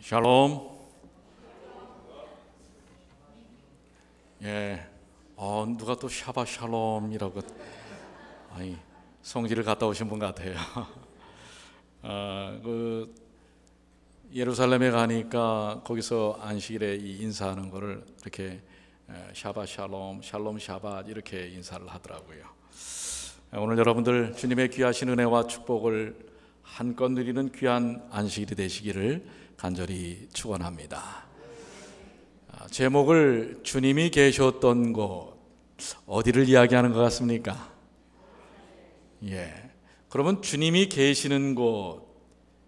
샬롬. 누가 또 샤바 샬롬이라고 성지를 갔다 오신 분 같아요. 예루살렘에 가니까 거기서 안식일에 인사하는 거를 이렇게 샤바 샬롬, 샬롬 샤바 이렇게 인사를 하더라고요. 오늘 여러분들 주님의 귀하신 은혜와 축복을 한껏 누리는 귀한 안식일이 되시기를 간절히 축원합니다. 제목을 주님이 계셨던 곳, 어디를 이야기하는 것 같습니까? 그러면 주님이 계시는 곳,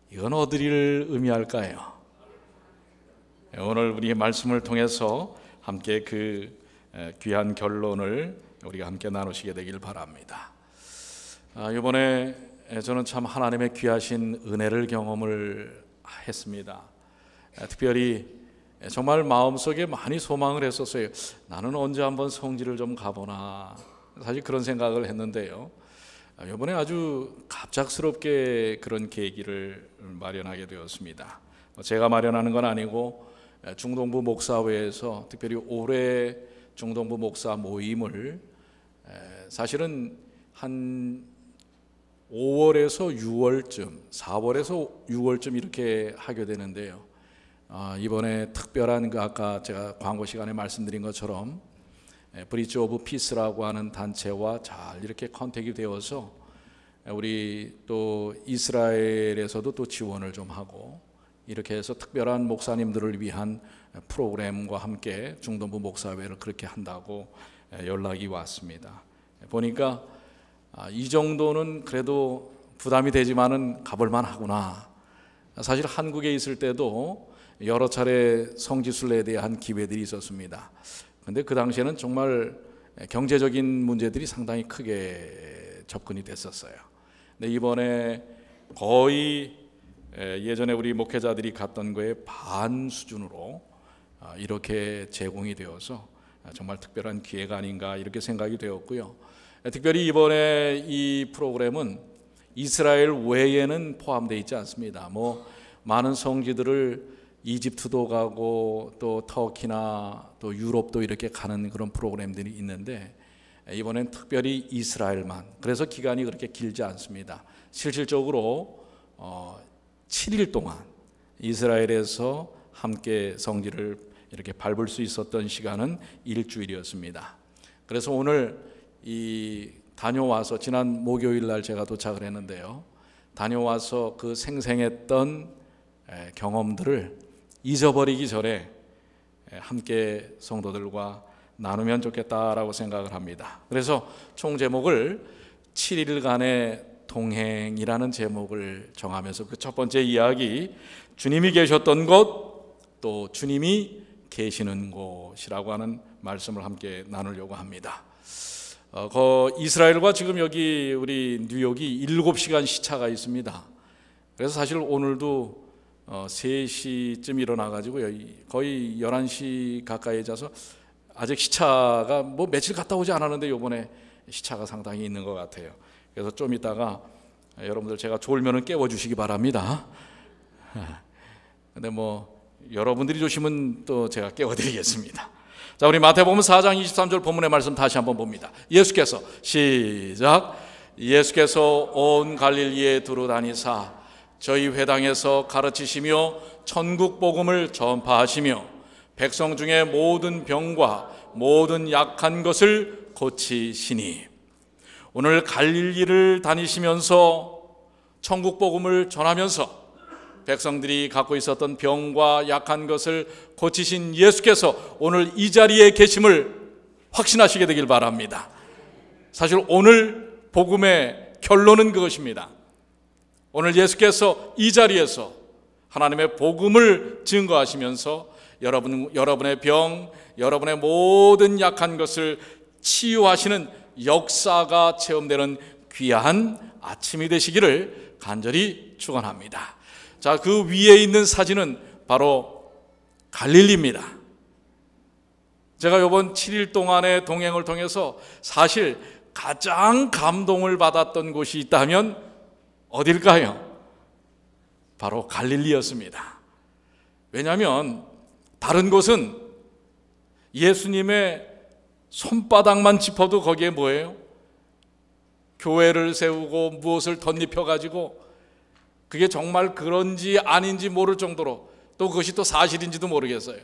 이건 어디를 의미할까요? 오늘 우리의 말씀을 통해서 함께 그 귀한 결론을 우리가 함께 나누시게 되길 바랍니다. 이번에 저는 참 하나님의 귀하신 은혜를 경험을 했습니다. 특별히 정말 마음속에 많이 소망을 했었어요. 나는 언제 한번 성지를 좀 가보나, 사실 그런 생각을 했는데요, 이번에 아주 갑작스럽게 그런 계기를 마련하게 되었습니다. 제가 마련하는 건 아니고 중동부 목사회에서 특별히 올해 중동부 목사 모임을 사실은 한 5월에서 6월쯤, 4월에서 6월쯤 이렇게 하게 되는데요, 이번에 특별한 아까 제가 광고 시간에 말씀드린 것처럼 브릿지 오브 피스라고 하는 단체와 잘 이렇게 컨택이 되어서 우리 또 이스라엘에서도 또 지원을 좀 하고 이렇게 해서 특별한 목사님들을 위한 프로그램과 함께 중동부 목사회를 그렇게 한다고 연락이 왔습니다. 보니까 이 정도는 그래도 부담이 되지만은 가볼만 하구나. 사실 한국에 있을 때도 여러 차례 성지순례에 대한 기회들이 있었습니다. 근데 그 당시에는 정말 경제적인 문제들이 상당히 크게 접근이 됐었어요. 근데 이번에 거의 예전에 우리 목회자들이 갔던 거에 반 수준으로 이렇게 제공이 되어서 정말 특별한 기회가 아닌가 이렇게 생각이 되었고요. 특별히 이번에 이 프로그램은 이스라엘 외에는 포함되어 있지 않습니다. 많은 성지들을 이집트도 가고 또 터키나 또 유럽도 이렇게 가는 그런 프로그램들이 있는데 이번엔 특별히 이스라엘만, 그래서 기간이 그렇게 길지 않습니다. 실질적으로 7일 동안 이스라엘에서 함께 성지를 이렇게 밟을 수 있었던 시간은 일주일이었습니다. 그래서 오늘 다녀와서 지난 목요일 날 제가 도착을 했는데요, 다녀와서 그 생생했던 경험들을 잊어버리기 전에 함께 성도들과 나누면 좋겠다라고 생각을 합니다. 그래서 총 제목을 7일간의 동행이라는 제목을 정하면서 그 첫 번째 이야기, 주님이 계셨던 곳, 또 주님이 계시는 곳이라고 하는 말씀을 함께 나누려고 합니다. 이스라엘과 지금 여기 우리 뉴욕이 7시간 시차가 있습니다. 그래서 사실 오늘도 3시쯤 일어나가지고 거의 11시 가까이 자서 아직 시차가 며칠 갔다 오지 않았는데 요번에 시차가 상당히 있는 것 같아요. 그래서 좀 이따가 여러분들 제가 졸면은 깨워주시기 바랍니다. 근데 여러분들이 조심은 또 제가 깨워드리겠습니다. 자, 우리 마태복음 4장 23절 본문의 말씀 다시 한번 봅니다. 예수께서 시작. 예수께서 온 갈릴리에 두루 다니사 저희 회당에서 가르치시며 천국 복음을 전파하시며 백성 중에 모든 병과 모든 약한 것을 고치시니. 오늘 갈릴리를 다니시면서 천국 복음을 전하면서 백성들이 갖고 있었던 병과 약한 것을 고치신 예수께서 오늘 이 자리에 계심을 확신하시게 되길 바랍니다. 사실 오늘 복음의 결론은 그것입니다. 오늘 예수께서 이 자리에서 하나님의 복음을 증거하시면서 여러분의 병, 여러분의 모든 약한 것을 치유하시는 역사가 체험되는 귀한 아침이 되시기를 간절히 축원합니다. 자, 그 위에 있는 사진은 바로 갈릴리입니다. 제가 이번 7일 동안의 동행을 통해서 사실 가장 감동을 받았던 곳이 있다면 어딜까요? 바로 갈릴리였습니다. 왜냐하면 다른 곳은 예수님의 손바닥만 짚어도 거기에 뭐예요? 교회를 세우고 무엇을 덧입혀가지고 그게 정말 그런지 아닌지 모를 정도로, 또 그것이 또 사실인지도 모르겠어요.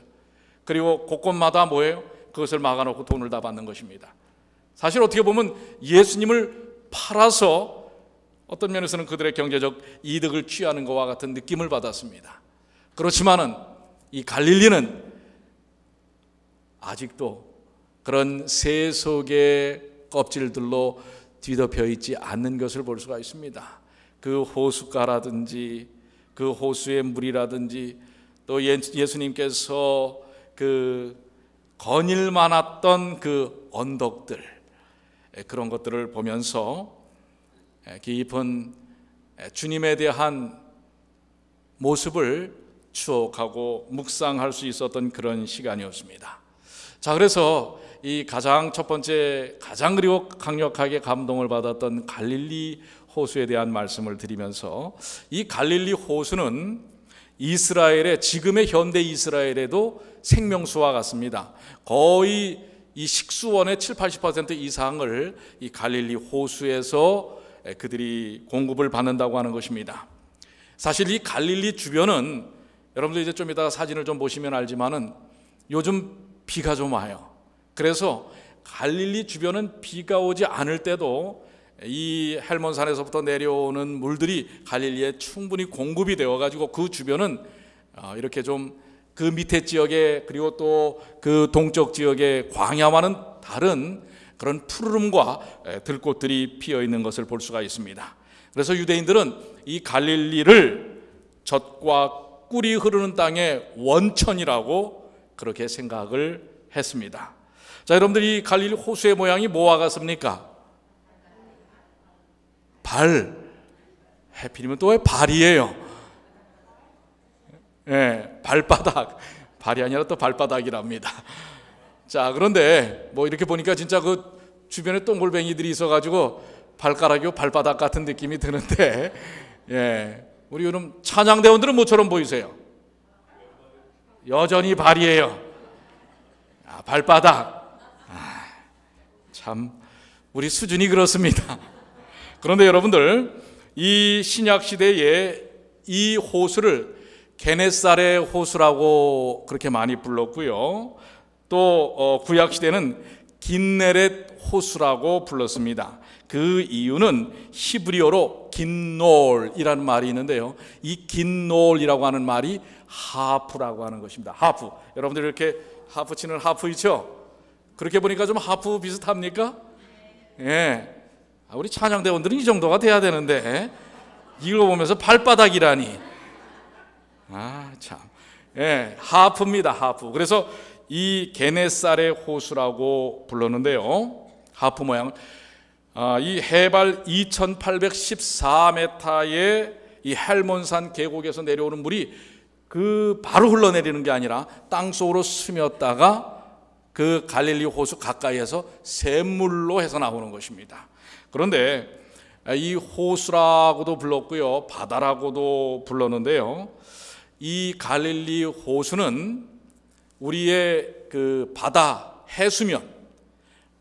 그리고 곳곳마다 뭐예요? 그것을 막아놓고 돈을 다 받는 것입니다. 사실 어떻게 보면 예수님을 팔아서 어떤 면에서는 그들의 경제적 이득을 취하는 것과 같은 느낌을 받았습니다. 그렇지만은 이 갈릴리는 아직도 그런 세속의 껍질들로 뒤덮여 있지 않는 것을 볼 수가 있습니다. 그 호숫가라든지 그 호수의 물이라든지 또 예수님께서 그 거닐 많았던 그 언덕들, 그런 것들을 보면서 깊은 주님에 대한 모습을 추억하고 묵상할 수 있었던 그런 시간이었습니다. 자, 그래서 이 가장 첫 번째, 가장 그리고 강력하게 감동을 받았던 갈릴리 호수에 대한 말씀을 드리면서, 이 갈릴리 호수는 이스라엘의, 지금의 현대 이스라엘에도 생명수와 같습니다. 거의 이 식수원의 70-80% 이상을 이 갈릴리 호수에서 그들이 공급을 받는다고 하는 것입니다. 사실 이 갈릴리 주변은, 여러분들 이제 좀 이따가 사진을 좀 보시면 알지만은 요즘 비가 좀 와요. 그래서 갈릴리 주변은 비가 오지 않을 때도 이 헬몬산에서부터 내려오는 물들이 갈릴리에 충분히 공급이 되어 가지고 그 주변은 이렇게 좀 그 밑에 지역에, 그리고 또 그 동쪽 지역의 광야와는 다른 그런 푸르름과 들꽃들이 피어 있는 것을 볼 수가 있습니다. 그래서 유대인들은 이 갈릴리를 젖과 꿀이 흐르는 땅의 원천이라고 그렇게 생각을 했습니다. 자, 여러분들이 이 갈릴리 호수의 모양이 뭐와 같습니까? 발. 해필이면 또 왜 발이에요? 발바닥. 발이 아니라 또 발바닥이랍니다. 자, 그런데 뭐 이렇게 보니까 진짜 그 주변에 똥골뱅이들이 있어가지고 발가락이고 발바닥 같은 느낌이 드는데, 우리 요즘 찬양대원들은 뭐처럼 보이세요? 여전히 발이에요. 발바닥. 참 우리 수준이 그렇습니다. 그런데 여러분들, 이 신약 시대에 이 호수를 게네사렛 호수라고 그렇게 많이 불렀고요. 또 구약 시대는 긴네렛 호수라고 불렀습니다. 그 이유는 히브리어로 긴놀이라는 말이 있는데요. 이 긴놀이라고 하는 말이 하프라고 하는 것입니다. 하프. 여러분들 이렇게 하프 치는 하프 있죠? 그렇게 보니까 좀 하프 비슷합니까? 우리 찬양대원들은 이 정도가 돼야 되는데 읽어보면서 발바닥이라니. 참. 하프입니다. 하프. 그래서 이 게네사렛 호수라고 불렀는데요. 하프 모양. 이 해발 2814m의 이 헬몬산 계곡에서 내려오는 물이 그 바로 흘러내리는 게 아니라 땅속으로 스며다가 그 갈릴리 호수 가까이에서 샘물로 해서 나오는 것입니다. 그런데 이 호수라고도 불렀고요, 바다라고도 불렀는데요. 이 갈릴리 호수는 우리의 그 바다 해수면,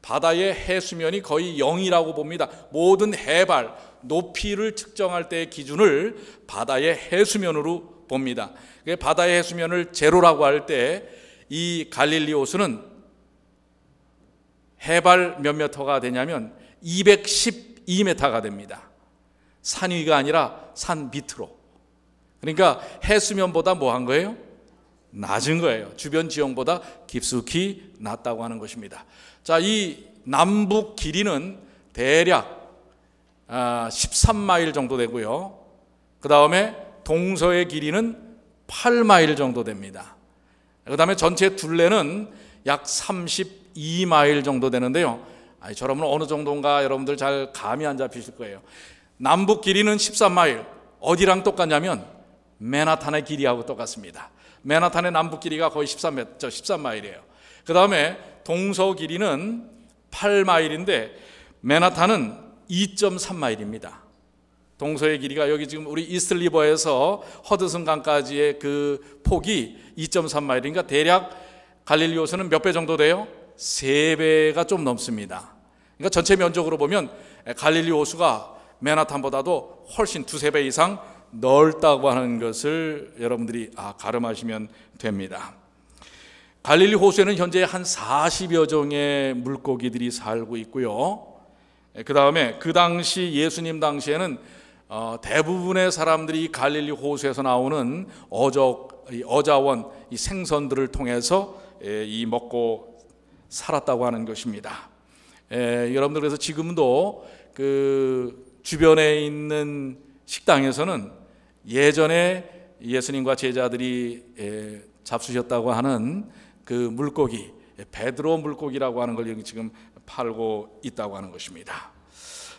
바다의 해수면이 거의 0이라고 봅니다. 모든 해발, 높이를 측정할 때의 기준을 바다의 해수면으로 봅니다. 바다의 해수면을 제로라고 할 때 이 갈릴리 호수는 해발 몇 미터가 되냐면 212m가 됩니다. 산 위가 아니라 산 밑으로. 그러니까 해수면보다 뭐 한 거예요? 낮은 거예요. 주변 지형보다 깊숙이 낮다고 하는 것입니다. 자, 이 남북 길이는 대략 13마일 정도 되고요. 그 다음에 동서의 길이는 8마일 정도 됩니다. 그 다음에 전체 둘레는 약 32마일 정도 되는데요. 저러면 어느 정도인가 여러분들 잘 감이 안 잡히실 거예요. 남북 길이는 13마일. 어디랑 똑같냐면 맨하탄의 길이하고 똑같습니다. 맨하탄의 남북 길이가 거의 13마일이에요. 그 다음에 동서 길이는 8마일인데 맨하탄은 2.3마일입니다. 동서의 길이가 여기 지금 우리 이스트리버에서 허드슨 강까지의 그 폭이 2.3마일이니까 대략 갈릴리 호수는 몇 배 정도 돼요? 3배가 좀 넘습니다. 그러니까 전체 면적으로 보면 갈릴리 호수가 맨하탄보다도 훨씬 2~3배 이상 넓다고 하는 것을 여러분들이 가름하시면 됩니다. 갈릴리 호수에는 현재 한 40여 종의 물고기들이 살고 있고요. 그 다음에 그 당시 예수님 당시에는 대부분의 사람들이 이 갈릴리 호수에서 나오는 어자원, 이 생선들을 통해서 이 먹고 살았다고 하는 것입니다. 여러분들 그래서 지금도 그 주변에 있는 식당에서는 예전에 예수님과 제자들이 잡수셨다고 하는 그 물고기, 베드로 물고기라고 하는 걸 여기 지금 팔고 있다고 하는 것입니다.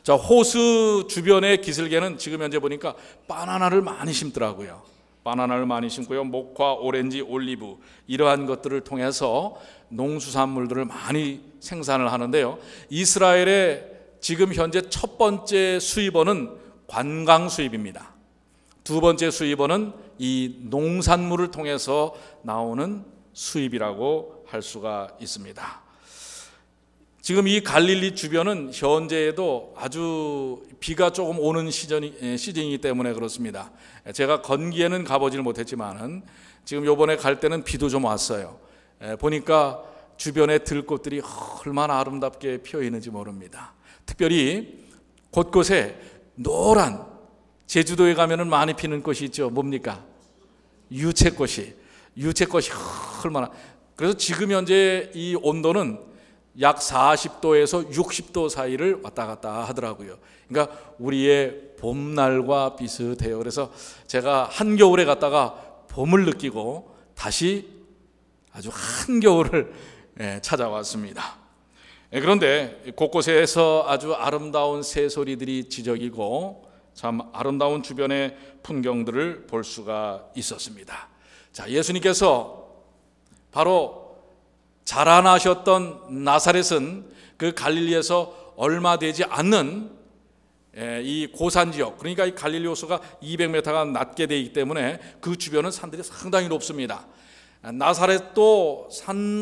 자, 호수 주변의 기슭에는 지금 현재 보니까 바나나를 많이 심더라고요. 바나나를 많이 심고요. 목화, 오렌지, 올리브 이러한 것들을 통해서 농수산물들을 많이 생산을 하는데요. 이스라엘의 지금 현재 첫 번째 수입원은 관광 수입입니다. 두 번째 수입원은 이 농산물을 통해서 나오는 수입이라고 할 수가 있습니다. 지금 이 갈릴리 주변은 현재에도 아주 비가 조금 오는 시즌이기 때문에 그렇습니다. 제가 건기에는 가보지를 못했지만은 지금 요번에 갈 때는 비도 좀 왔어요. 보니까 주변에 들꽃들이 얼마나 아름답게 피어 있는지 모릅니다. 특별히 곳곳에 노란, 제주도에 가면은 많이 피는 꽃이 있죠. 뭡니까? 유채꽃이 얼마나. 그래서 지금 현재 이 온도는 약 40도에서 60도 사이를 왔다 갔다 하더라고요. 그러니까 우리의 봄날과 비슷해요. 그래서 제가 한겨울에 갔다가 봄을 느끼고 다시 아주 한겨울을 찾아왔습니다. 그런데 곳곳에서 아주 아름다운 새소리들이 지저귀고 참 아름다운 주변의 풍경들을 볼 수가 있었습니다. 자, 예수님께서 바로 자라나셨던 나사렛은 그 갈릴리에서 얼마 되지 않는 이 고산 지역, 그러니까 이 갈릴리 호수가 200m가 낮게 되기 때문에 그 주변은 산들이 상당히 높습니다. 나사렛도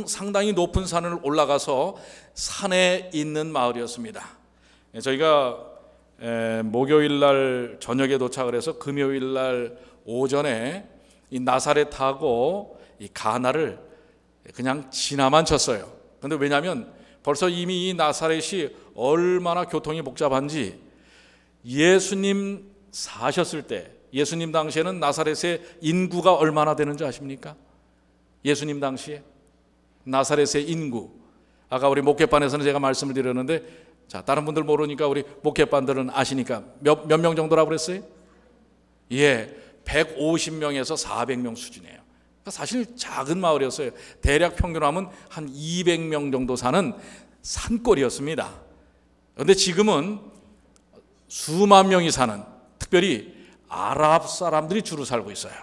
상당히 높은 산을 올라가서 산에 있는 마을이었습니다. 저희가 목요일 날 저녁에 도착을 해서 금요일 날 오전에 이 나사렛하고 이 가나를 그냥 지나만 쳤어요. 그런데 왜냐하면 벌써 이미 이 나사렛이 얼마나 교통이 복잡한지, 예수님 사셨을 때, 예수님 당시에는 나사렛의 인구가 얼마나 되는지 아십니까? 예수님 당시에 나사렛의 인구, 아까 우리 목회반에서는 제가 말씀을 드렸는데, 자, 다른 분들 모르니까 우리 목회반들은 아시니까 몇 명 정도라고 그랬어요? 150명에서 400명 수준이에요. 사실 작은 마을이었어요. 대략 평균하면 한 200명 정도 사는 산골이었습니다. 그런데 지금은 수만 명이 사는, 특별히 아랍 사람들이 주로 살고 있어요.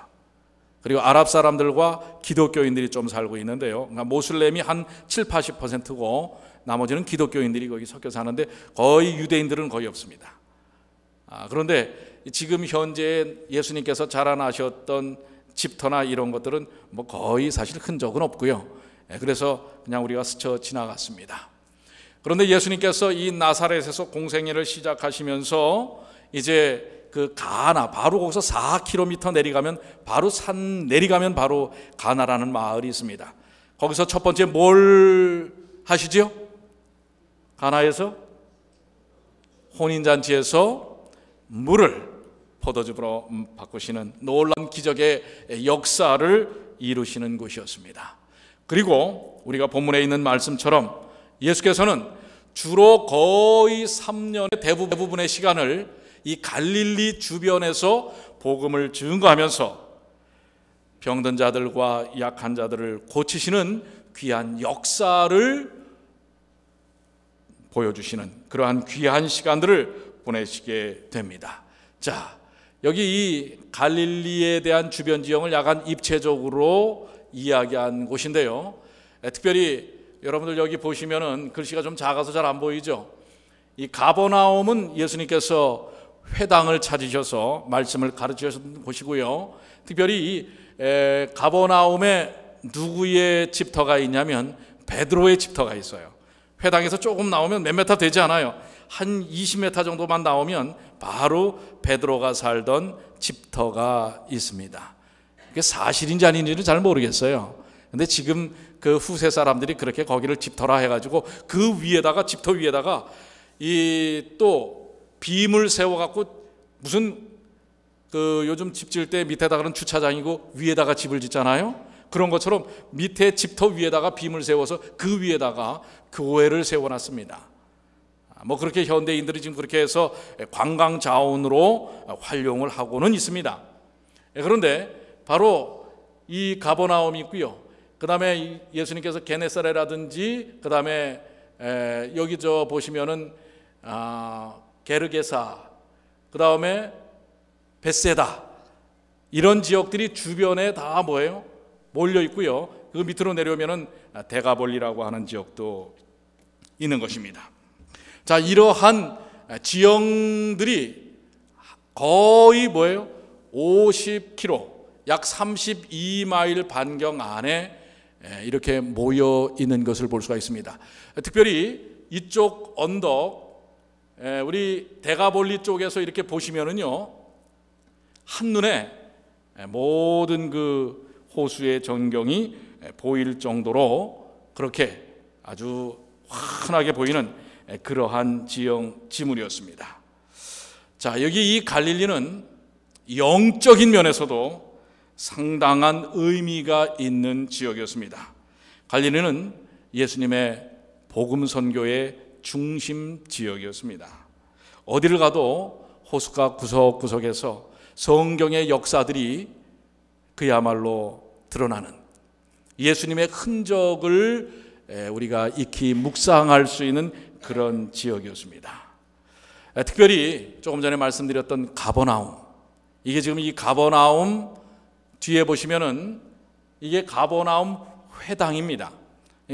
그리고 아랍 사람들과 기독교인들이 좀 살고 있는데요. 그러니까 모슬렘이 한 70~80%고 나머지는 기독교인들이 거기 섞여 사는데 거의 유대인들은 거의 없습니다. 그런데 지금 현재 예수님께서 자라나셨던 집터나 이런 것들은 뭐 거의 사실 흔적은 없고요. 그래서 그냥 우리가 스쳐 지나갔습니다. 그런데 예수님께서 이 나사렛에서 공생애를 시작하시면서 이제 그 가나, 바로 거기서 4km 내려가면 바로 산 내려가면 바로 가나라는 마을이 있습니다. 거기서 첫 번째 뭘 하시죠? 가나에서 혼인잔치에서 물을 포도즙으로 바꾸시는 놀라운 기적의 역사를 이루시는 곳이었습니다. 그리고 우리가 본문에 있는 말씀처럼 예수께서는 주로 거의 3년의 대부분의 시간을 이 갈릴리 주변에서 복음을 증거하면서 병든 자들과 약한 자들을 고치시는 귀한 역사를 보여주시는 그러한 귀한 시간들을 보내시게 됩니다. 자, 여기 이 갈릴리에 대한 주변 지형을 약간 입체적으로 이야기한 곳인데요. 특별히 여러분들 여기 보시면은 글씨가 좀 작아서 잘 안 보이죠. 이 가버나움은 예수님께서 회당을 찾으셔서 말씀을 가르치셨던 곳이고요. 특별히 가버나움에 누구의 집터가 있냐면 베드로의 집터가 있어요. 회당에서 조금 나오면 몇 메타 되지 않아요. 한 20m 정도만 나오면 바로 베드로가 살던 집터가 있습니다. 그게 사실인지 아닌지는 잘 모르겠어요. 근데 지금 그 후세 사람들이 그렇게 거기를 집터라 해가지고 그 위에다가, 집터 위에다가 이 또 빔을 세워갖고 무슨 그 요즘 집 지을 때 밑에다가는 주차장이고 위에다가 집을 짓잖아요. 그런 것처럼 밑에 집터 위에다가 빔을 세워서 그 위에다가 교회를 세워놨습니다. 뭐 그렇게 현대인들이 지금 그렇게 해서 관광 자원으로 활용을 하고는 있습니다. 그런데 바로 이 가버나움이 있고요. 그 다음에 예수님께서 게네사렛이라든지 그 다음에 여기 저 보시면은 게르게사, 그 다음에 벳세다, 이런 지역들이 주변에 다 뭐예요? 몰려 있고요. 그 밑으로 내려오면은 데가볼리라고 하는 지역도 있는 것입니다. 자, 이러한 지형들이 거의 뭐예요? 50km, 약 32마일 반경 안에 이렇게 모여 있는 것을 볼 수가 있습니다. 특별히 이쪽 언덕, 우리 데가볼리 쪽에서 이렇게 보시면은요, 한눈에 모든 그 호수의 전경이 보일 정도로 그렇게 아주 환하게 보이는 그러한 지물이었습니다. 자, 여기 이 갈릴리는 영적인 면에서도 상당한 의미가 있는 지역이었습니다. 갈릴리는 예수님의 복음 선교의 중심 지역이었습니다. 어디를 가도 호숫가 구석구석에서 성경의 역사들이 그야말로 드러나는, 예수님의 흔적을 우리가 익히 묵상할 수 있는 그런 지역이었습니다. 특별히 조금 전에 말씀드렸던 가버나움, 이게 지금 이 가버나움 뒤에 보시면은 이게 가버나움 회당입니다.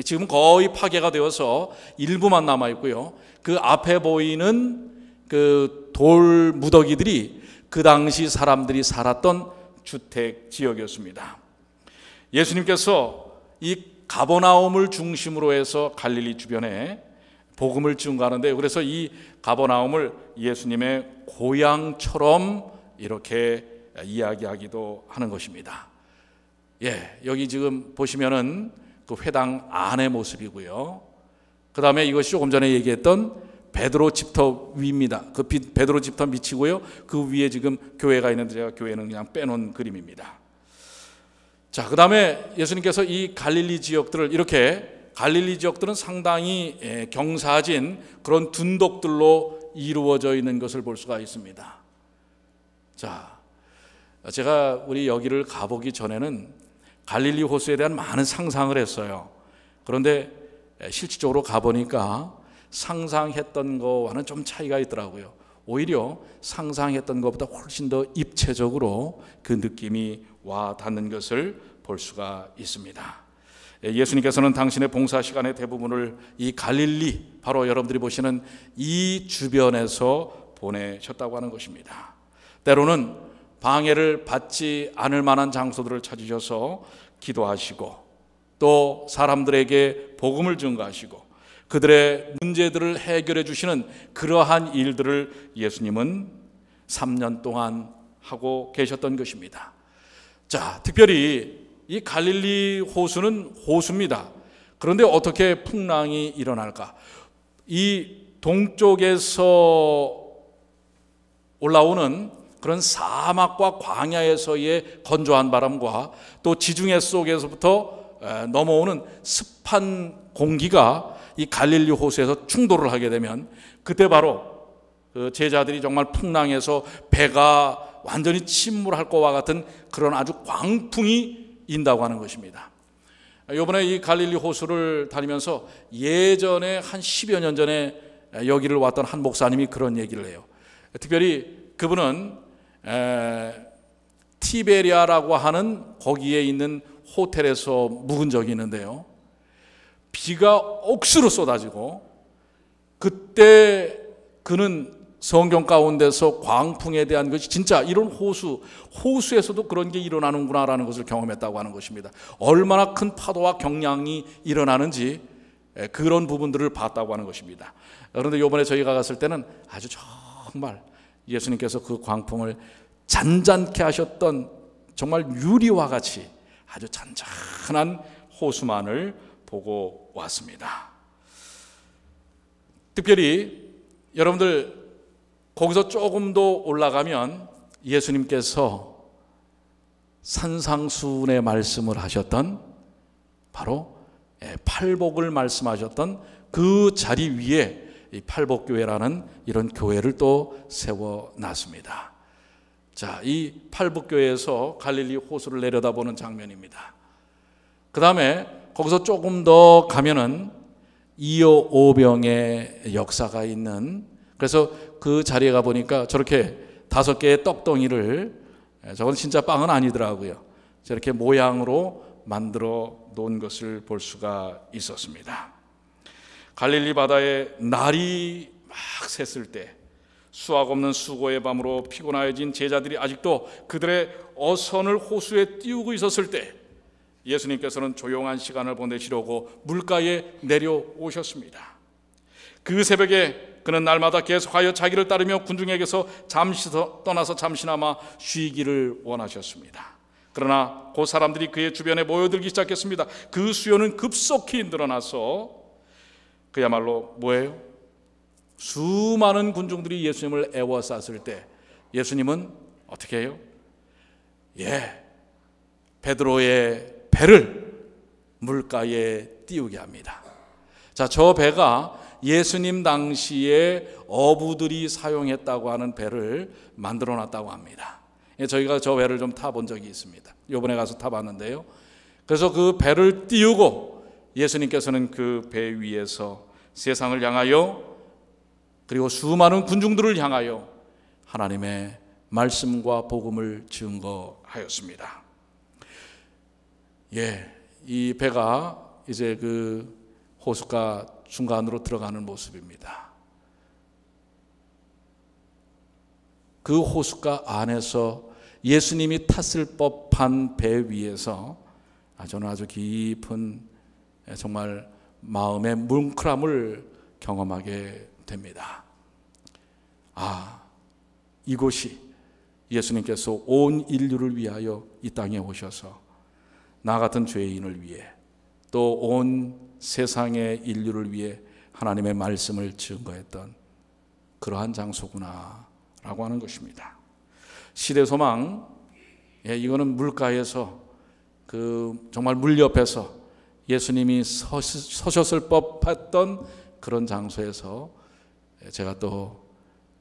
지금 거의 파괴가 되어서 일부만 남아 있고요. 그 앞에 보이는 그 돌 무더기들이 그 당시 사람들이 살았던 주택 지역이었습니다. 예수님께서 이 가버나움을 중심으로 해서 갈릴리 주변에 복음을 증거하는데, 그래서 이 가버나움을 예수님의 고향처럼 이렇게 이야기하기도 하는 것입니다. 여기 지금 보시면은 그 회당 안의 모습이고요. 그 다음에 이것이 조금 전에 얘기했던 베드로 집터 위입니다. 그 베드로 집터 밑이고요. 그 위에 지금 교회가 있는데 제가 교회는 그냥 빼놓은 그림입니다. 자, 그 다음에 예수님께서 이 갈릴리 지역들을 이렇게, 갈릴리 지역들은 상당히 경사진 그런 둔덕들로 이루어져 있는 것을 볼 수가 있습니다. 자, 제가 우리 여기를 가보기 전에는 갈릴리 호수에 대한 많은 상상을 했어요. 그런데 실질적으로 가보니까 상상했던 거와는 좀 차이가 있더라고요. 오히려 상상했던 것보다 훨씬 더 입체적으로 그 느낌이 와 닿는 것을 볼 수가 있습니다. 예수님께서는 당신의 봉사 시간의 대부분을 이 갈릴리, 바로 여러분들이 보시는 이 주변에서 보내셨다고 하는 것입니다. 때로는 방해를 받지 않을 만한 장소들을 찾으셔서 기도하시고, 또 사람들에게 복음을 증거하시고 그들의 문제들을 해결해 주시는 그러한 일들을 예수님은 3년 동안 하고 계셨던 것입니다. 자, 특별히 이 갈릴리 호수는 호수입니다. 그런데 어떻게 풍랑이 일어날까? 이 동쪽에서 올라오는 그런 사막과 광야에서의 건조한 바람과 또 지중해 속에서부터 넘어오는 습한 공기가 이 갈릴리 호수에서 충돌을 하게 되면, 그때 바로 그 제자들이 정말 풍랑에서 배가 완전히 침몰할 것과 같은 그런 아주 광풍이 인다고 하는 것입니다. 이번에 이 갈릴리 호수를 다니면서 예전에 한 10여 년 전에 여기를 왔던 한 목사님이 그런 얘기를 해요. 특별히 그분은 티베리아라고 하는 거기에 있는 호텔에서 묵은 적이 있는데요, 비가 억수로 쏟아지고 그때 그는 성경 가운데서 광풍에 대한 것이 진짜 이런 호수에서도 그런 게 일어나는구나라는 것을 경험했다고 하는 것입니다. 얼마나 큰 파도와 경량이 일어나는지 그런 부분들을 봤다고 하는 것입니다. 그런데 이번에 저희가 갔을 때는 아주 정말 예수님께서 그 광풍을 잔잔케 하셨던 정말 유리와 같이 아주 잔잔한 호수만을 보고 왔습니다. 특별히 여러분들 거기서 조금 더 올라가면 예수님께서 산상수훈의 말씀을 하셨던 바로 팔복을 말씀하셨던 그 자리 위에 이 팔복교회라는 이런 교회를 또 세워놨습니다. 자, 이 팔복교회에서 갈릴리 호수를 내려다보는 장면입니다. 그 다음에 거기서 조금 더 가면은 이어오병의 역사가 있는, 그래서 그 자리에 가보니까 저렇게 5개의 떡덩이를, 저건 진짜 빵은 아니더라고요, 저렇게 모양으로 만들어 놓은 것을 볼 수가 있었습니다. 갈릴리 바다에 날이 막 샜을 때 수학 없는 수고의 밤으로 피곤하여진 제자들이 아직도 그들의 어선을 호수에 띄우고 있었을 때 예수님께서는 조용한 시간을 보내시려고 물가에 내려오셨습니다. 그 새벽에 그는 날마다 계속하여 자기를 따르며 군중에게서 잠시 떠나서 잠시나마 쉬기를 원하셨습니다. 그러나 그 사람들이 그의 주변에 모여들기 시작했습니다. 그 수요는 급속히 늘어나서 그야말로 뭐예요? 수많은 군중들이 예수님을 애워쌌을 때 예수님은 어떻게 해요? 베드로의 배를 물가에 띄우게 합니다. 자, 저 배가 예수님 당시에 어부들이 사용했다고 하는 배를 만들어 놨다고 합니다. 저희가 저 배를 좀 타본 적이 있습니다. 이번에 가서 타봤는데요. 그래서 그 배를 띄우고 예수님께서는 그 배 위에서 세상을 향하여 그리고 수많은 군중들을 향하여 하나님의 말씀과 복음을 증거하였습니다. 이 배가 이제 그 호숫가 중간으로 들어가는 모습입니다. 그 호숫가 안에서 예수님이 탔을 법한 배 위에서 저는 아주 깊은 정말 마음의 뭉클함을 경험하게 됩니다. 이곳이 예수님께서 온 인류를 위하여 이 땅에 오셔서 나 같은 죄인을 위해 또 온 세상의 인류를 위해 하나님의 말씀을 증거했던 그러한 장소구나 라고 하는 것입니다. 시대소망, 이거는 물가에서 정말 물 옆에서 예수님이 서셨을 법했던 그런 장소에서 제가 또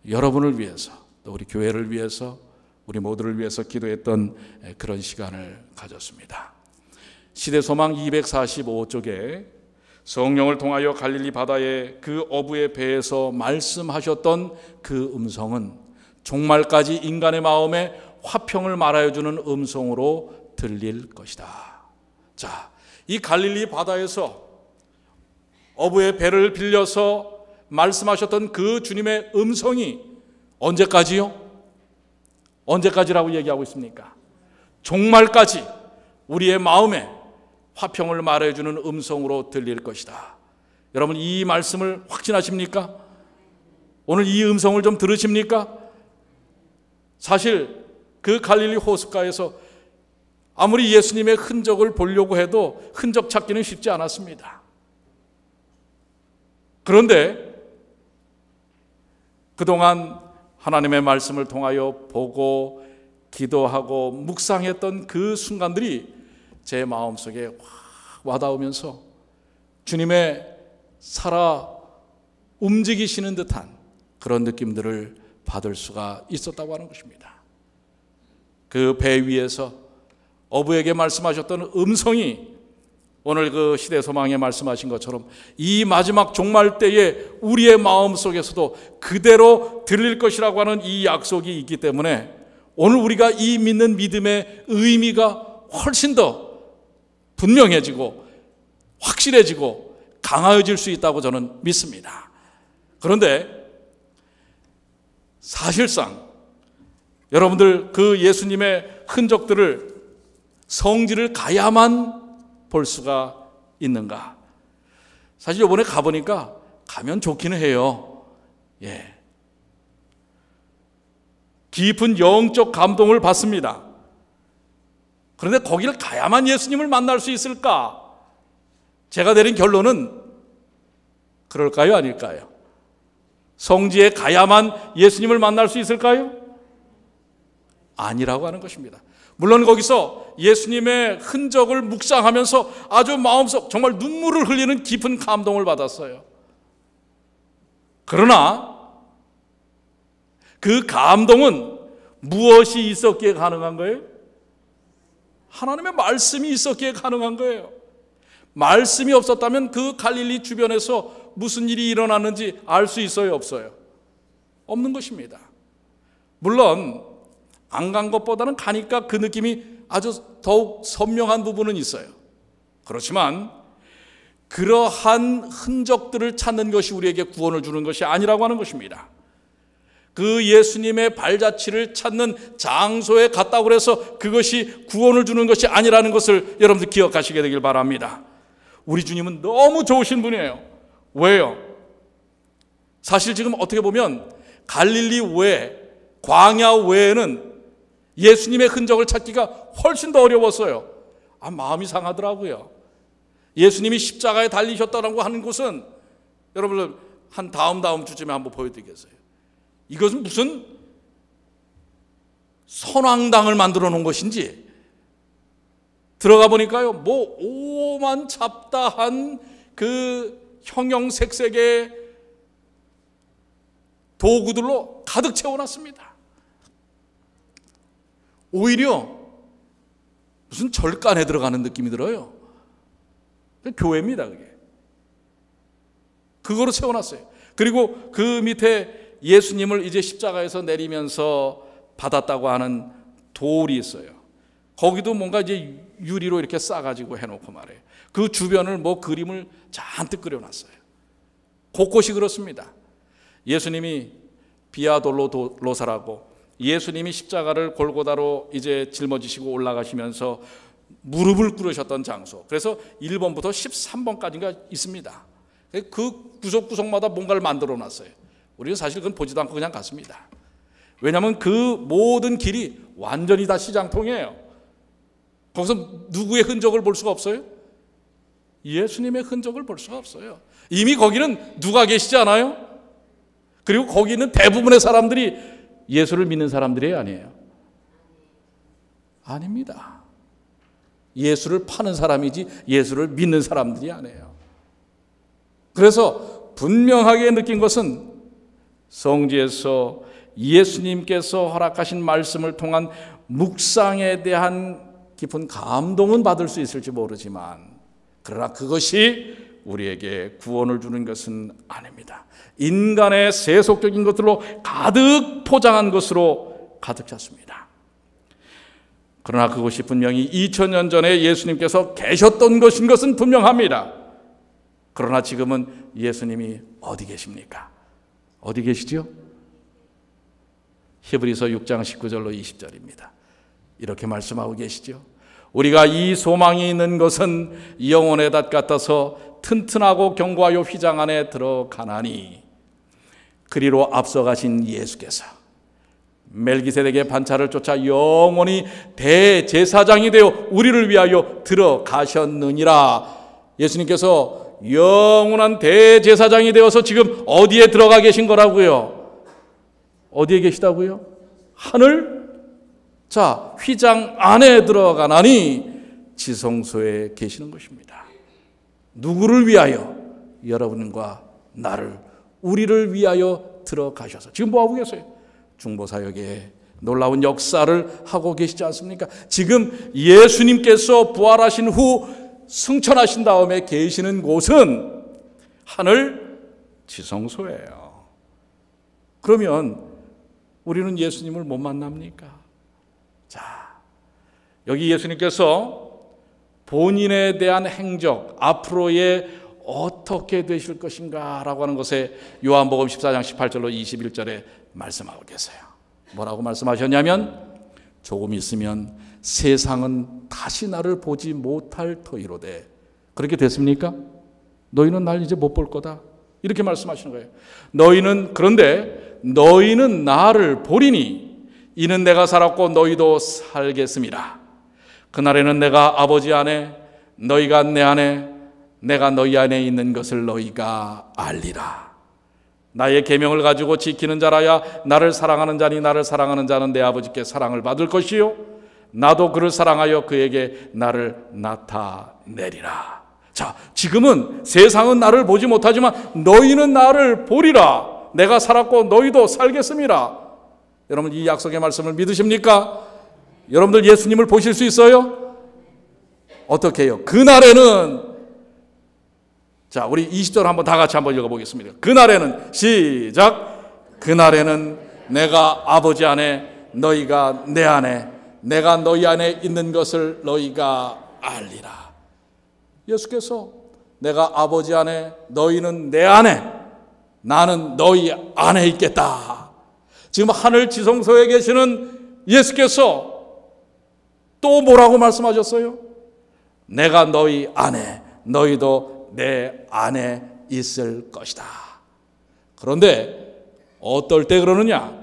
여러분을 위해서 또 우리 교회를 위해서 우리 모두를 위해서 기도했던 그런 시간을 가졌습니다. 시대소망 245쪽에 성령을 통하여 갈릴리 바다에 그 어부의 배에서 말씀하셨던 그 음성은 종말까지 인간의 마음에 화평을 말하여 주는 음성으로 들릴 것이다. 자, 이 갈릴리 바다에서 어부의 배를 빌려서 말씀하셨던 그 주님의 음성이 언제까지요? 언제까지라고 얘기하고 있습니까? 종말까지 우리의 마음에 화평을 말해주는 음성으로 들릴 것이다. 여러분, 이 말씀을 확신하십니까? 오늘 이 음성을 좀 들으십니까? 사실 그 갈릴리 호숫가에서 아무리 예수님의 흔적을 보려고 해도 흔적 찾기는 쉽지 않았습니다. 그런데 그동안 하나님의 말씀을 통하여 보고 기도하고 묵상했던 그 순간들이 제 마음속에 확 와닿으면서 주님의 살아 움직이시는 듯한 그런 느낌들을 받을 수가 있었다고 하는 것입니다. 그 배 위에서 어부에게 말씀하셨던 음성이 오늘 그 시대소망에 말씀하신 것처럼 이 마지막 종말 때에 우리의 마음속에서도 그대로 들릴 것이라고 하는 이 약속이 있기 때문에 오늘 우리가 이 믿는 믿음의 의미가 훨씬 더 분명해지고 확실해지고 강화해질 수 있다고 저는 믿습니다. 그런데 사실상 여러분들 그 예수님의 흔적들을, 성지를 가야만 볼 수가 있는가? 사실 이번에 가보니까 가면 좋기는 해요. 예. 깊은 영적 감동을 받습니다. 그런데 거기를 가야만 예수님을 만날 수 있을까? 제가 내린 결론은 그럴까요? 아닐까요? 성지에 가야만 예수님을 만날 수 있을까요? 아니라고 하는 것입니다. 물론 거기서 예수님의 흔적을 묵상하면서 아주 마음속 정말 눈물을 흘리는 깊은 감동을 받았어요. 그러나 그 감동은 무엇이 있었기에 가능한 거예요? 하나님의 말씀이 있었기에 가능한 거예요. 말씀이 없었다면 그 갈릴리 주변에서 무슨 일이 일어났는지 알 수 있어요? 없어요? 없는 것입니다. 물론 안 간 것보다는 가니까 그 느낌이 아주 더욱 선명한 부분은 있어요. 그렇지만 그러한 흔적들을 찾는 것이 우리에게 구원을 주는 것이 아니라고 하는 것입니다. 그 예수님의 발자취를 찾는 장소에 갔다고 해서 그것이 구원을 주는 것이 아니라는 것을 여러분들 기억하시게 되길 바랍니다. 우리 주님은 너무 좋으신 분이에요. 왜요? 사실 지금 어떻게 보면 갈릴리 외에, 광야 외에는 예수님의 흔적을 찾기가 훨씬 더 어려웠어요. 마음이 상하더라고요. 예수님이 십자가에 달리셨다고 하는 곳은 여러분들 한 다음 주쯤에 한번 보여드리겠어요. 이것은 무슨 선왕당을 만들어 놓은 것인지 들어가 보니까요, 뭐 오만 잡다한 그 형형색색의 도구들로 가득 채워놨습니다. 오히려 무슨 절간에 들어가는 느낌이 들어요. 교회입니다, 그게. 그거로 채워놨어요. 그리고 그 밑에 예수님을 이제 십자가에서 내리면서 받았다고 하는 돌이 있어요. 거기도 뭔가 이제 유리로 이렇게 싸가지고 해놓고 말해요. 그 주변을 뭐 그림을 잔뜩 그려놨어요. 곳곳이 그렇습니다. 예수님이 비아돌로로사라고 예수님이 십자가를 골고다로 이제 짊어지시고 올라가시면서 무릎을 꿇으셨던 장소. 그래서 1번부터 13번까지가 있습니다. 그 구석구석마다 뭔가를 만들어 놨어요. 우리는 사실 그건 보지도 않고 그냥 갔습니다. 왜냐하면 그 모든 길이 완전히 다 시장통이에요. 거기서 누구의 흔적을 볼 수가 없어요? 예수님의 흔적을 볼 수가 없어요. 이미 거기는 누가 계시지 않아요? 그리고 거기 있는 대부분의 사람들이 예수를 믿는 사람들이 아니에요. 아닙니다. 예수를 파는 사람이지 예수를 믿는 사람들이 아니에요. 그래서 분명하게 느낀 것은 성지에서 예수님께서 허락하신 말씀을 통한 묵상에 대한 깊은 감동은 받을 수 있을지 모르지만 그러나 그것이 우리에게 구원을 주는 것은 아닙니다. 인간의 세속적인 것들로 가득 포장한 것으로 가득 찼습니다. 그러나 그것이 분명히 2000년 전에 예수님께서 계셨던 것은 분명합니다. 그러나 지금은 예수님이 어디 계십니까? 어디 계시죠? 히브리서 6장 19절로 20절입니다. 이렇게 말씀하고 계시죠. 우리가 이 소망이 있는 것은 영혼의 닷 같아서 튼튼하고 견고하여 휘장 안에 들어가나니 그리로 앞서가신 예수께서 멜기세덱의 반차를 쫓아 영원히 대제사장이 되어 우리를 위하여 들어가셨느니라. 예수님께서 영원한 대제사장이 되어서 지금 어디에 들어가 계신 거라고요? 어디에 계시다고요? 하늘? 자, 휘장 안에 들어가나니 지성소에 계시는 것입니다. 누구를 위하여? 여러분과 나를, 우리를 위하여 들어가셔서 지금 뭐하고 계세요? 중보사역에 놀라운 역사를 하고 계시지 않습니까? 지금 예수님께서 부활하신 후 승천하신 다음에 계시는 곳은 하늘 지성소예요. 그러면 우리는 예수님을 못 만납니까? 자, 여기 예수님께서 본인에 대한 행적, 앞으로의 어떻게 되실 것인가 라고 하는 것에 요한복음 14장 18절로 21절에 말씀하고 계세요. 뭐라고 말씀하셨냐면 조금 있으면 세상은 다시 나를 보지 못할 터이로되. 그렇게 됐습니까? 너희는 날 이제 못 볼 거다. 이렇게 말씀하시는 거예요. 그런데 너희는 나를 보리니 이는 내가 살았고 너희도 살겠음이라. 그날에는 내가 아버지 안에 너희가 내 안에 내가 너희 안에 있는 것을 너희가 알리라. 나의 계명을 가지고 지키는 자라야 나를 사랑하는 자니 나를 사랑하는 자는 내 아버지께 사랑을 받을 것이요 나도 그를 사랑하여 그에게 나를 나타내리라. 자, 지금은 세상은 나를 보지 못하지만 너희는 나를 보리라. 내가 살았고 너희도 살겠음이라. 여러분, 이 약속의 말씀을 믿으십니까? 여러분들 예수님을 보실 수 있어요? 어떻게 해요? 그날에는, 자, 우리 20절 한번 다 같이 한번 읽어보겠습니다. 그날에는, 시작. 그날에는 내가 아버지 안에 너희가 내 안에 내가 너희 안에 있는 것을 너희가 알리라. 예수께서 내가 아버지 안에 너희는 내 안에 나는 너희 안에 있겠다. 지금 하늘 지성소에 계시는 예수께서 또 뭐라고 말씀하셨어요? 내가 너희 안에 너희도 내 안에 있을 것이다. 그런데 어떨 때 그러느냐?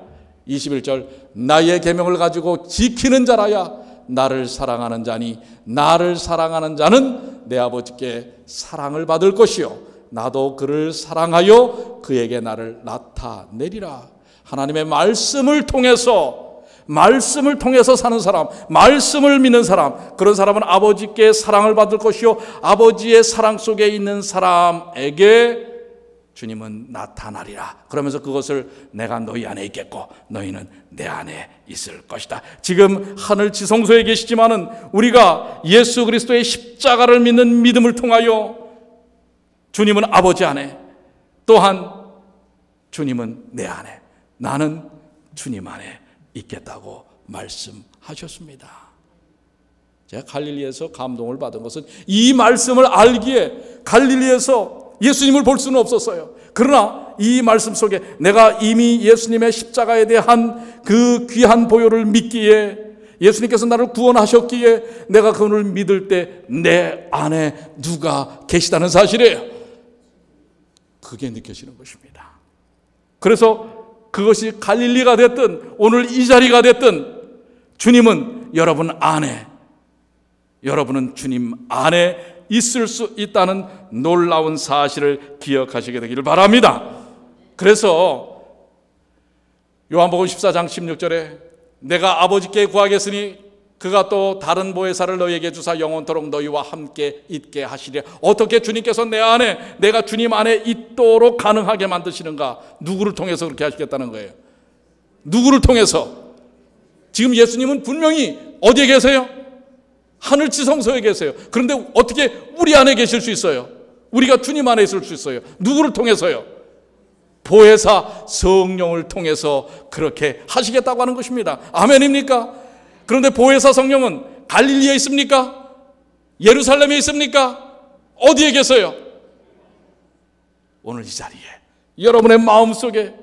21절 나의 계명을 가지고 지키는 자라야 나를 사랑하는 자니 나를 사랑하는 자는 내 아버지께 사랑을 받을 것이요 나도 그를 사랑하여 그에게 나를 나타내리라. 하나님의 말씀을 통해서 사는 사람, 말씀을 믿는 사람, 그런 사람은 아버지께 사랑을 받을 것이요 아버지의 사랑 속에 있는 사람에게 주님은 나타나리라. 그러면서 그것을 내가 너희 안에 있겠고 너희는 내 안에 있을 것이다. 지금 하늘 지성소에 계시지만은 우리가 예수 그리스도의 십자가를 믿는 믿음을 통하여 주님은 아버지 안에, 또한 주님은 내 안에, 나는 주님 안에 있겠다고 말씀하셨습니다. 제가 갈릴리에서 감동을 받은 것은 이 말씀을 알기에 갈릴리에서 예수님을 볼 수는 없었어요. 그러나 이 말씀 속에 내가 이미 예수님의 십자가에 대한 그 귀한 보혈을 믿기에, 예수님께서 나를 구원하셨기에 내가 그분을 믿을 때 내 안에 누가 계시다는 사실이에요. 그게 느껴지는 것입니다. 그래서 그것이 갈릴리가 됐든 오늘 이 자리가 됐든 주님은 여러분 안에, 여러분은 주님 안에 있을 수 있다는 놀라운 사실을 기억하시게 되기를 바랍니다. 그래서 요한복음 14장 16절에 내가 아버지께 구하겠으니 그가 또 다른 보혜사를 너희에게 주사 영원토록 너희와 함께 있게 하시리라. 어떻게 주님께서 내 안에, 내가 주님 안에 있도록 가능하게 만드시는가? 누구를 통해서 그렇게 하시겠다는 거예요? 누구를 통해서? 지금 예수님은 분명히 어디에 계세요? 하늘 지성소에 계세요. 그런데 어떻게 우리 안에 계실 수 있어요? 우리가 주님 안에 있을 수 있어요. 누구를 통해서요? 보혜사 성령을 통해서 그렇게 하시겠다고 하는 것입니다. 아멘입니까? 그런데 보혜사 성령은 갈릴리에 있습니까? 예루살렘에 있습니까? 어디에 계세요? 오늘 이 자리에 여러분의 마음속에,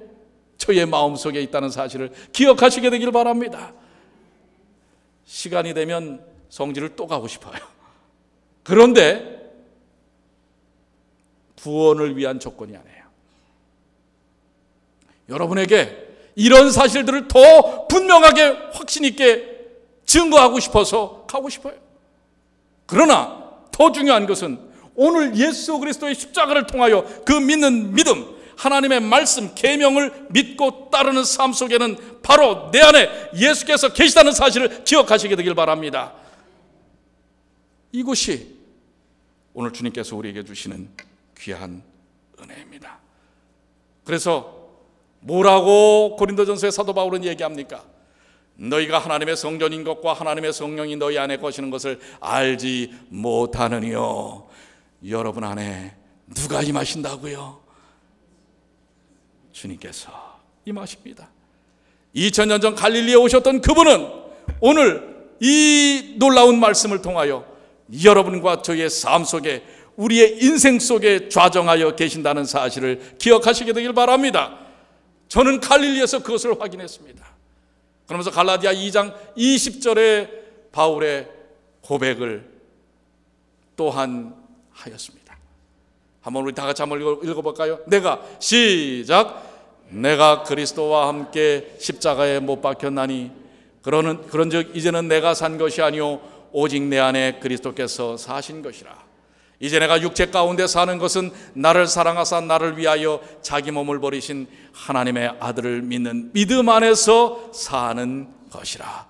저의 마음속에 있다는 사실을 기억하시게 되길 바랍니다. 시간이 되면 성지를 또 가고 싶어요. 그런데 구원을 위한 조건이 아니에요. 여러분에게 이런 사실들을 더 분명하게 확신 있게 증거하고 싶어서 가고 싶어요. 그러나 더 중요한 것은 오늘 예수 그리스도의 십자가를 통하여 그 믿는 믿음, 하나님의 말씀, 계명을 믿고 따르는 삶 속에는 바로 내 안에 예수께서 계시다는 사실을 기억하시게 되길 바랍니다. 이것이 오늘 주님께서 우리에게 주시는 귀한 은혜입니다. 그래서 뭐라고 고린도전서의 사도 바울은 얘기합니까? 너희가 하나님의 성전인 것과 하나님의 성령이 너희 안에 거시는 것을 알지 못하느니요. 여러분 안에 누가 임하신다고요? 주님께서 임하십니다. 2000년 전 갈릴리에 오셨던 그분은 오늘 이 놀라운 말씀을 통하여 여러분과 저의 삶 속에, 우리의 인생 속에 좌정하여 계신다는 사실을 기억하시게 되길 바랍니다. 저는 갈릴리에서 그것을 확인했습니다. 그러면서 갈라디아 2장 20절에 바울의 고백을 또한 하였습니다. 한번 우리 다 같이 한번 읽어볼까요? 시작. 내가 그리스도와 함께 십자가에 못 박혔나니 그런즉 이제는 내가 산 것이 아니요 오직 내 안에 그리스도께서 사신 것이라. 이제 내가 육체 가운데 사는 것은 나를 사랑하사 나를 위하여 자기 몸을 버리신 하나님의 아들을 믿는 믿음 안에서 사는 것이라.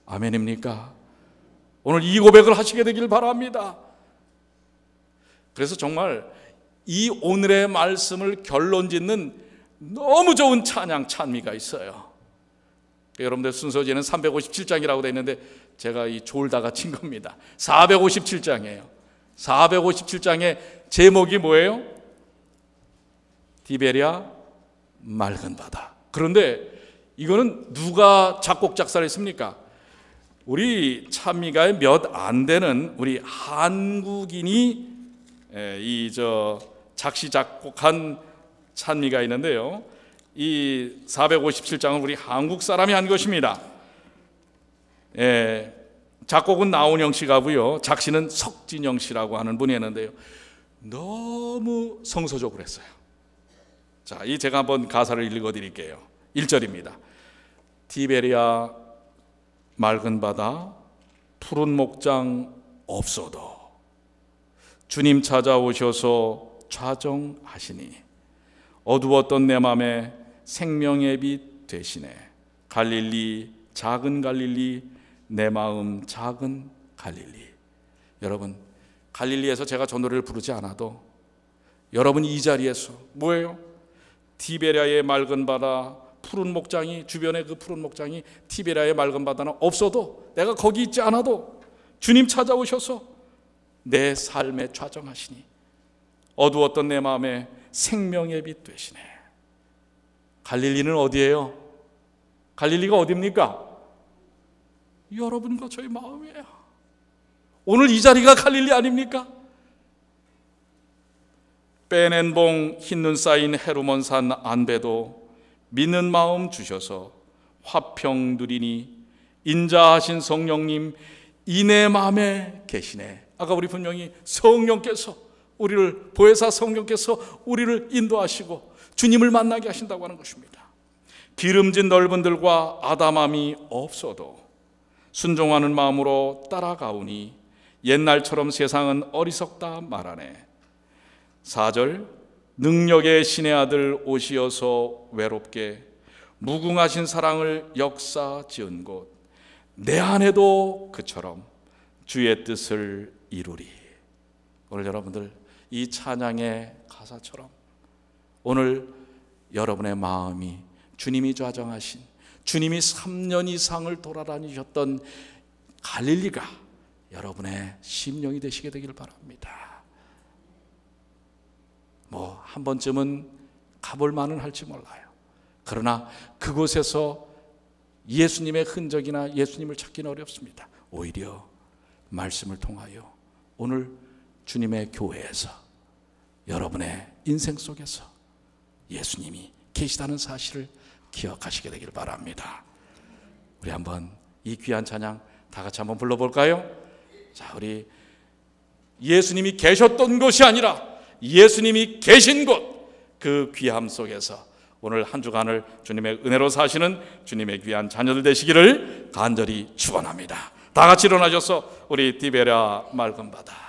아멘입니까? 오늘 이 고백을 하시게 되길 바랍니다. 그래서 정말 이 오늘의 말씀을 결론 짓는 너무 좋은 찬미가 있어요. 여러분들 순서지에는 357장이라고 되어 있는데 제가 이 졸다가 친 겁니다. 457장이에요. 457장의 제목이 뭐예요? 디베랴 맑은 바다. 그런데 이거는 누가 작곡 작사를 했습니까? 우리 찬미가에 몇 안 되는 우리 한국인이 작시 작곡한 찬미가 있는데요, 이 457장은 우리 한국 사람이 한 것입니다. 작곡은 나온영 씨가 하고요, 작시는 석진영 씨라고 하는 분이 했는데요, 너무 성서적으로 했어요. 자, 이 제가 한번 가사를 읽어드릴게요. 1절입니다. 디베랴 맑은 바다 푸른 목장 없어도 주님 찾아오셔서 좌정하시니 어두웠던 내 맘에 생명의 빛 되시네. 갈릴리 작은 갈릴리 내 마음 작은 갈릴리. 여러분, 갈릴리에서 제가 저 노래를 부르지 않아도 여러분 이 자리에서 뭐예요? 티베랴의 맑은 바다 푸른 목장이, 주변에 그 푸른 목장이 티베랴의 맑은 바다는 없어도, 내가 거기 있지 않아도 주님 찾아오셔서 내 삶에 좌정하시니 어두웠던 내 마음에 생명의 빛 되시네. 갈릴리는 어디예요? 갈릴리가 어디입니까? 여러분과 저희 마음이에요. 오늘 이 자리가 갈릴리 아닙니까? 빼낸 봉 흰눈 쌓인 헤르몬 산 안배도 믿는 마음 주셔서 화평 누리니 인자하신 성령님 이 내 마음에 계시네. 아까 우리 분명히 성령께서 우리를, 보혜사 성령께서 우리를 인도하시고 주님을 만나게 하신다고 하는 것입니다. 기름진 넓은 들과 아담함이 없어도 순종하는 마음으로 따라가오니 옛날처럼 세상은 어리석다 말하네. 4절 능력의 신의 아들 오시어서 외롭게 무궁하신 사랑을 역사 지은 곳 내 안에도 그처럼 주의 뜻을 이루리. 오늘 여러분들 이 찬양의 가사처럼 오늘 여러분의 마음이 주님이 좌정하신, 주님이 3년 이상을 돌아다니셨던 갈릴리가 여러분의 심령이 되시게 되길 바랍니다. 뭐 한 번쯤은 가볼 만은 할지 몰라요. 그러나 그곳에서 예수님의 흔적이나 예수님을 찾기는 어렵습니다. 오히려 말씀을 통하여 오늘 주님의 교회에서 여러분의 인생 속에서 예수님이 계시다는 사실을 기억하시게 되길 바랍니다. 우리 한번 이 귀한 찬양 다 같이 한번 불러볼까요? 자, 우리 예수님이 계셨던 곳이 아니라 예수님이 계신 곳, 그 귀함 속에서 오늘 한 주간을 주님의 은혜로 사시는 주님의 귀한 자녀들 되시기를 간절히 축원합니다. 다 같이 일어나셔서 우리 디베랴 맑은 바다